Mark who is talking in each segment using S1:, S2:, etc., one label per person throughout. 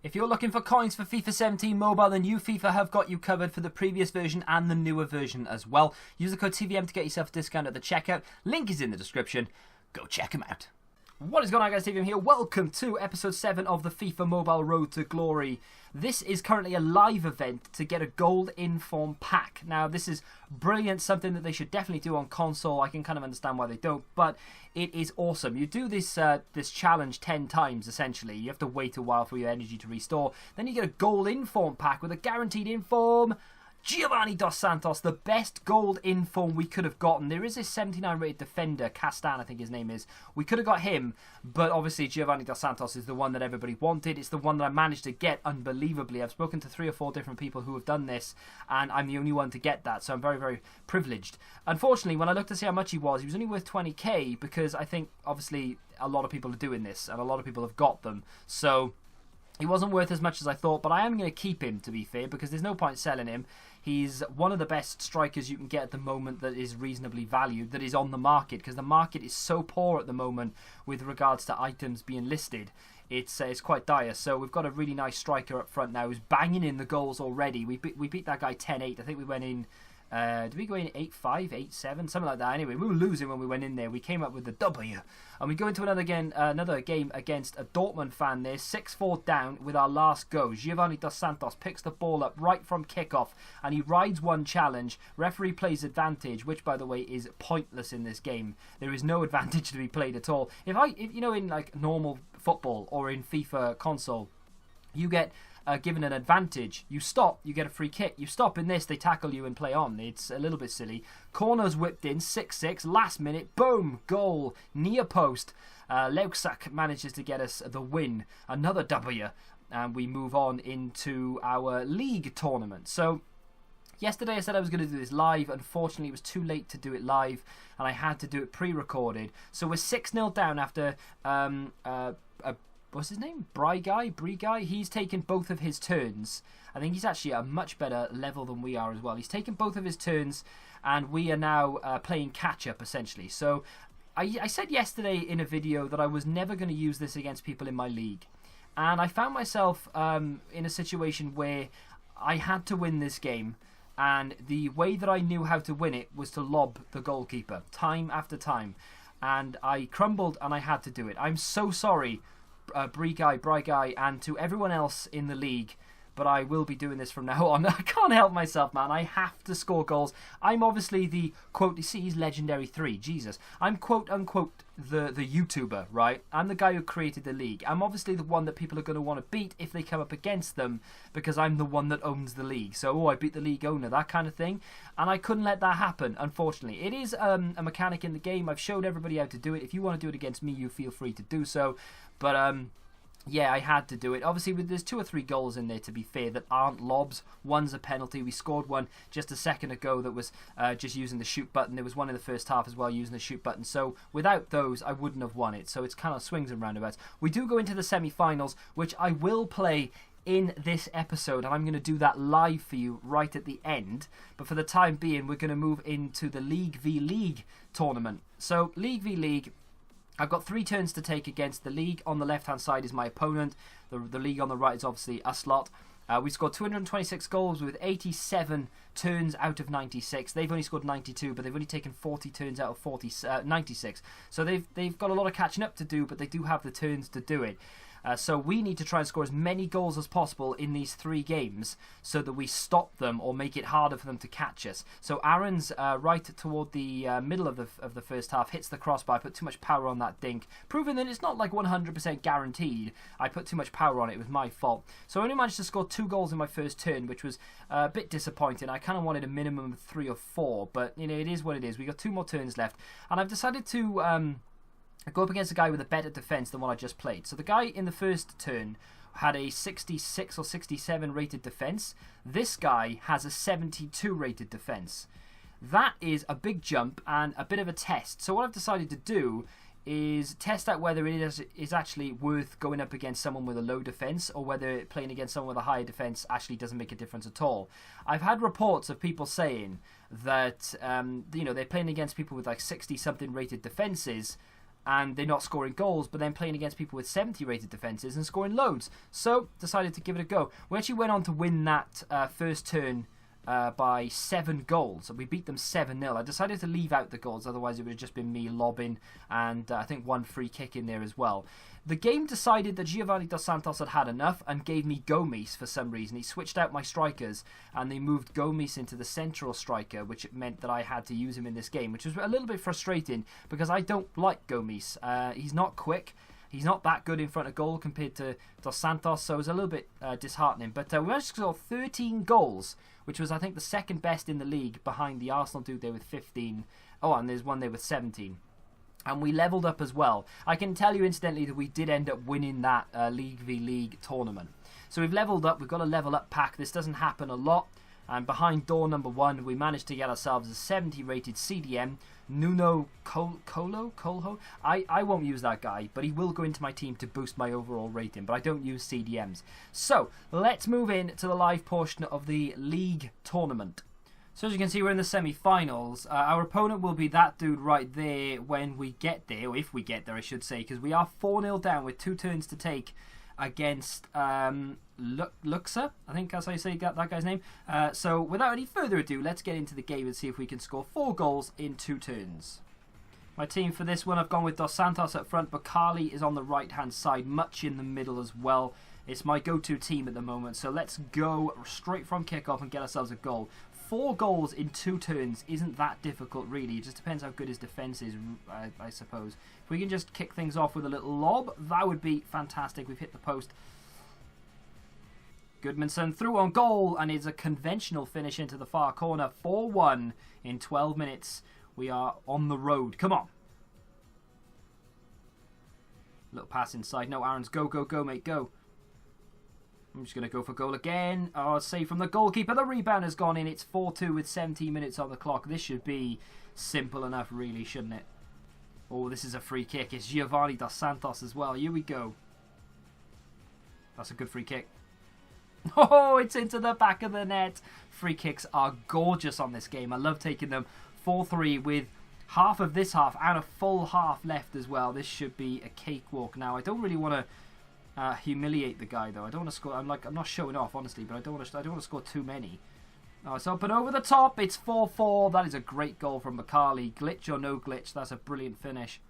S1: If you're looking for coins for FIFA 17 Mobile, then new FIFA have got you covered for the previous version and the newer version as well. Use the code TVM to get yourself a discount at the checkout. Link is in the description. Go check them out. What is going on, guys? TVM here. Welcome to episode 7 of the FIFA Mobile Road to Glory. This is currently a live event to get a gold inform pack. Now, this is brilliant, something that they should definitely do on console. I can kind of understand why they don't, but it is awesome. You do this this challenge 10 times, essentially. You have to wait a while for your energy to restore. Then you get a gold inform pack with a guaranteed inform. Giovanni Dos Santos, the best gold inform we could have gotten. There is a 79 rated defender, Castan I think his name is. We could have got him, but obviously Giovanni Dos Santos is the one that everybody wanted. It's the one that I managed to get unbelievably. I've spoken to 3 or 4 different people who have done this, and I'm the only one to get that, so I'm very, very privileged. Unfortunately, when I looked to see how much he was only worth 20k, because I think, obviously, a lot of people are doing this, and a lot of people have got them, so he wasn't worth as much as I thought, but I am going to keep him, to be fair, because there's no point selling him. He's one of the best strikers you can get at the moment that is reasonably valued, that is on the market, because the market is so poor at the moment with regards to items being listed. It's quite dire. So we've got a really nice striker up front now who's banging in the goals already. We beat that guy 10-8. I think we went in... did we go in 8-5, 8-7, something like that? Anyway, we were losing when we went in there. We came up with the W. And we go into another game against a Dortmund fan there. 6-4 down with our last go. Giovanni Dos Santos picks the ball up right from kickoff. And he rides one challenge. Referee plays advantage, which, by the way, is pointless in this game. There is no advantage to be played at all. If you know, in like normal football or in FIFA console, you get... given an advantage, you stop, you get a free kick. You stop in this, they tackle you and play on. It's a little bit silly. Corners whipped in, 6-6, last minute, boom, goal, near post. Leuksak manages to get us the win, another W, and we move on into our league tournament. So, yesterday I said I was going to do this live. Unfortunately, it was too late to do it live, and I had to do it pre-recorded. So we're 6-0 down after what's his name? Bry guy. He's taken both of his turns. I think he's actually at a much better level than we are as well. He's taken both of his turns, and we are now playing catch-up, essentially. So I said yesterday in a video that I was never going to use this against people in my league. And I found myself in a situation where I had to win this game. And the way that I knew how to win it was to lob the goalkeeper, time after time. And I crumbled, and I had to do it. I'm so sorry, Bry guy, and to everyone else in the league, but I will be doing this from now on. I can't help myself, man. I have to score goals. I'm obviously the quote, you see, he's legendary 3, Jesus. I'm quote unquote the YouTuber, right? I'm the guy who created the league. I'm obviously the one that people are going to want to beat if they come up against them, because I'm the one that owns the league. So, I beat the league owner, that kind of thing. And I couldn't let that happen, unfortunately. It is a mechanic in the game. I've showed everybody how to do it. If you want to do it against me, you feel free to do so. But, yeah, I had to do it. Obviously, there's 2 or 3 goals in there, to be fair, that aren't lobs. One's a penalty. We scored one just a second ago that was just using the shoot button. There was one in the first half as well using the shoot button. So without those, I wouldn't have won it. So it's kind of swings and roundabouts. We do go into the semi-finals, which I will play in this episode, and I'm going to do that live for you right at the end. But for the time being, we're going to move into the League v League tournament. So League v League, I've got 3 turns to take against the league. On the left-hand side is my opponent. The league on the right is obviously us lot. We scored 226 goals with 87 turns out of 96. They've only scored 92, but they've only taken 40 turns out of 96. So they've got a lot of catching up to do, but they do have the turns to do it. So we need to try and score as many goals as possible in these 3 games so that we stop them or make it harder for them to catch us. So Aaron's right toward the middle of the first half hits the crossbar. I put too much power on that dink, proving that it's not like 100% guaranteed. I put too much power on it. It was my fault. So I only managed to score 2 goals in my first turn, which was a bit disappointing. I kind of wanted a minimum of 3 or 4, but you know, it is what it is. We got 2 more turns left, and I've decided to go up against a guy with a better defence than what I just played. So the guy in the first turn had a 66 or 67 rated defence. This guy has a 72 rated defence. That is a big jump and a bit of a test. So what I've decided to do is test out whether it is actually worth going up against someone with a low defence, or whether playing against someone with a higher defence actually doesn't make a difference at all. I've had reports of people saying that you know, they're playing against people with like 60 something rated defences, and they're not scoring goals, but then playing against people with 70 rated defenses and scoring loads. So decided to give it a go. We actually went on to win that first turn by 7 goals. We beat them 7-0. I decided to leave out the goals, otherwise it would have just been me lobbing, and I think 1 free kick in there as well. The game decided that Giovanni Dos Santos had enough and gave me Gomes for some reason. He switched out my strikers and they moved Gomes into the central striker, which meant that I had to use him in this game, which was a little bit frustrating because I don't like Gomes. He's not quick. He's not that good in front of goal compared to Dos Santos, so it was a little bit disheartening. But we managed to score 13 goals, which was, I think, the second best in the league behind the Arsenal dude there with 15. Oh, and there's one there with 17. And we levelled up as well. I can tell you incidentally that we did end up winning that League v League tournament. So we've levelled up. We've got a level up pack. This doesn't happen a lot. And behind door number 1, we managed to get ourselves a 70 rated CDM, Nuno Colho. I won't use that guy, but he will go into my team to boost my overall rating, but I don't use CDMs. So let's move in to the live portion of the league tournament. So as you can see, we're in the semi-finals. Our opponent will be that dude right there when we get there, or if we get there, I should say, because we are 4-0 down with 2 turns to take against Luxa. I think that's how you say that guy's name. So without any further ado, let's get into the game and see if we can score 4 goals in 2 turns. My team for this one, I've gone with Dos Santos up front. Bakali is on the right-hand side, much in the middle as well. It's my go-to team at the moment, so let's go straight from kickoff and get ourselves a goal. 4 goals in 2 turns isn't that difficult, really. It just depends how good his defence is, I suppose. If we can just kick things off with a little lob, that would be fantastic. We've hit the post. Goodmanson through on goal, and it's a conventional finish into the far corner. 4-1 in 12 minutes. We are on the road. Come on. Little pass inside. No, Aaron's go, go, go, mate, go. I'm just going to go for goal again. Oh, save from the goalkeeper. The rebound has gone in. It's 4-2 with 17 minutes on the clock. This should be simple enough, really, shouldn't it? Oh, this is a free kick. It's Giovanni Dos Santos as well. Here we go. That's a good free kick. Oh, it's into the back of the net. Free kicks are gorgeous on this game. I love taking them. 4-3 with half of this half and a full half left as well. This should be a cakewalk now. I don't really want to humiliate the guy though. I don't want to score. I'm not showing off honestly, but I don't want to score too many. Oh, it's up and over the top. It's 4-4. That is a great goal from Bakali. Glitch or no glitch, that's a brilliant finish.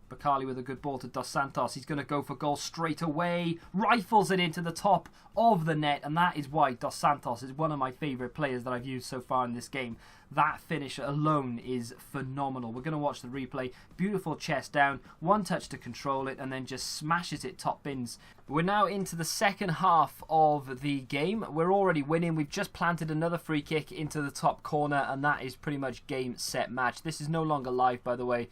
S1: Bakali with a good ball to Dos Santos. He's going to go for goal straight away. Rifles it into the top of the net, and that is why Dos Santos is one of my favourite players that I've used so far in this game. That finish alone is phenomenal. We're going to watch the replay. Beautiful chest down, 1 touch to control it, and then just smashes it top bins. We're now into the second half of the game. We're already winning. We've just planted another free kick into the top corner, and that is pretty much game, set, match. This is no longer live, by the way.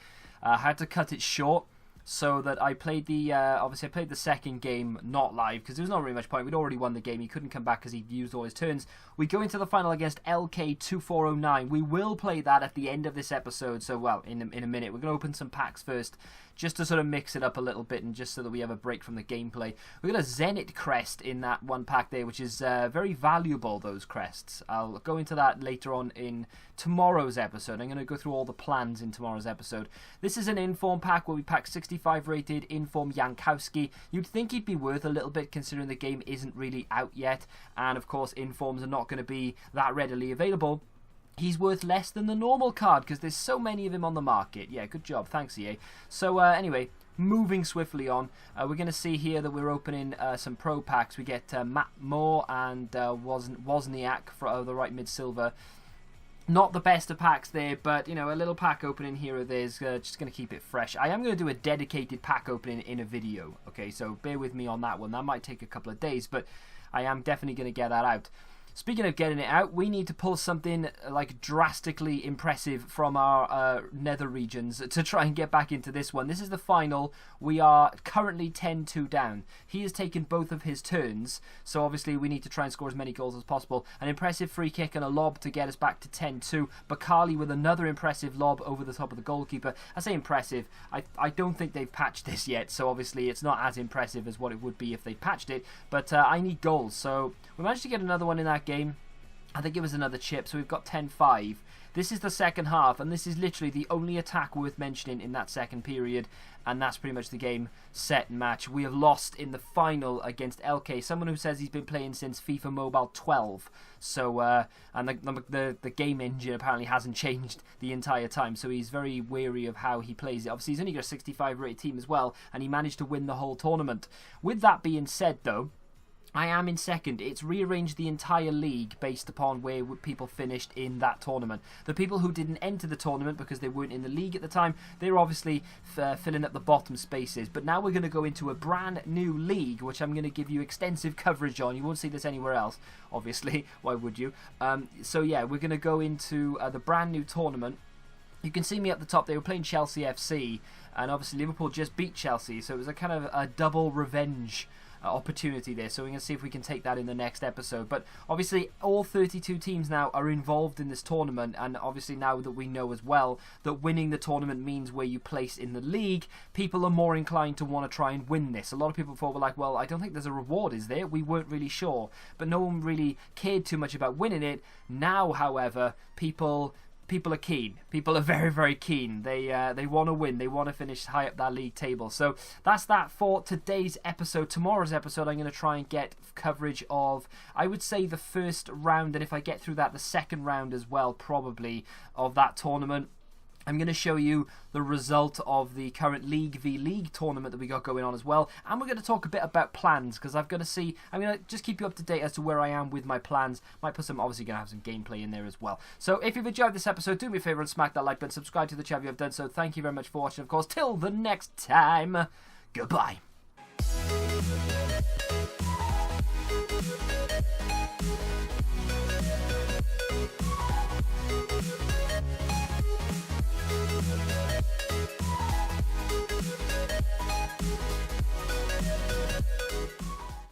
S1: I had to cut it short so that I played the, obviously I played the second game not live because there was not really much point. We'd already won the game. He couldn't come back because he'd used all his turns. We go into the final against LK2409. We will play that at the end of this episode. So, well, in a minute. We're going to open some packs first just to sort of mix it up a little bit and just so that we have a break from the gameplay. We've got a Zenit crest in that one pack there, which is very valuable, those crests. I'll go into that later on in tomorrow's episode. I'm going to go through all the plans in tomorrow's episode. This is an inform pack where we pack 65 rated inform Jankowski. You'd think he'd be worth a little bit considering the game isn't really out yet, and of course informs are not going to be that readily available. He's worth less than the normal card because there's so many of him on the market. Yeah, good job. Thanks, EA. So, anyway, moving swiftly on, we're going to see here that we're opening some pro packs. We get Matt Moore and Wozniak for the right mid-silver. Not the best of packs there, but, you know, a little pack opening here or there is just going to keep it fresh. I am going to do a dedicated pack opening in a video, okay? So bear with me on that one. That might take a couple of days, but I am definitely going to get that out. Speaking of getting it out, we need to pull something like drastically impressive from our nether regions to try and get back into this one. This is the final. We are currently 10-2 down. He has taken both of his turns, so obviously we need to try and score as many goals as possible. An impressive free kick and a lob to get us back to 10-2. Bakali with another impressive lob over the top of the goalkeeper. I say impressive. I don't think they've patched this yet, so obviously it's not as impressive as what it would be if they patched it, but I need goals. So we managed to get another one in that game. I think it was another chip, so we've got 10-5. This is the second half, and this is literally the only attack worth mentioning in that second period, and that's pretty much the game, set, match. We have lost in the final against LK, someone who says he's been playing since FIFA Mobile 12. So, and the game engine apparently hasn't changed the entire time, so he's very wary of how he plays it. Obviously, he's only got a 65 rated team as well, and he managed to win the whole tournament. With that being said, though, I am in second. It's rearranged the entire league based upon where people finished in that tournament. The people who didn't enter the tournament because they weren't in the league at the time, they're obviously filling up the bottom spaces. But now we're going to go into a brand new league, which I'm going to give you extensive coverage on. You won't see this anywhere else, obviously. Why would you? So yeah, we're going to go into the brand new tournament. You can see me up the top. They were playing Chelsea FC, and obviously Liverpool just beat Chelsea, so it was a kind of a double revenge opportunity there, so we're going to see if we can take that in the next episode. But obviously all 32 teams now are involved in this tournament, and obviously now that we know as well that winning the tournament means where you place in the league, people are more inclined to want to try and win this. A lot of people thought, were like, well, I don't think there's a reward, is there? We weren't really sure, but no one really cared too much about winning it. Now, however, people are keen. People are very, very keen. They want to win. They want to finish high up that league table. So that's that for today's episode. Tomorrow's episode, I'm going to try and get coverage of, I would say, the first round, and if I get through that, the second round as well, probably, of that tournament. I'm going to show you the result of the current League v League tournament that we got going on as well. And we're going to talk a bit about plans, because I'm going to just keep you up to date as to where I am with my plans. Might put some, obviously going to have some gameplay in there as well. So if you've enjoyed this episode, do me a favour and smack that like button, subscribe to the channel if you have done so. Thank you very much for watching, of course. Till the next time, goodbye.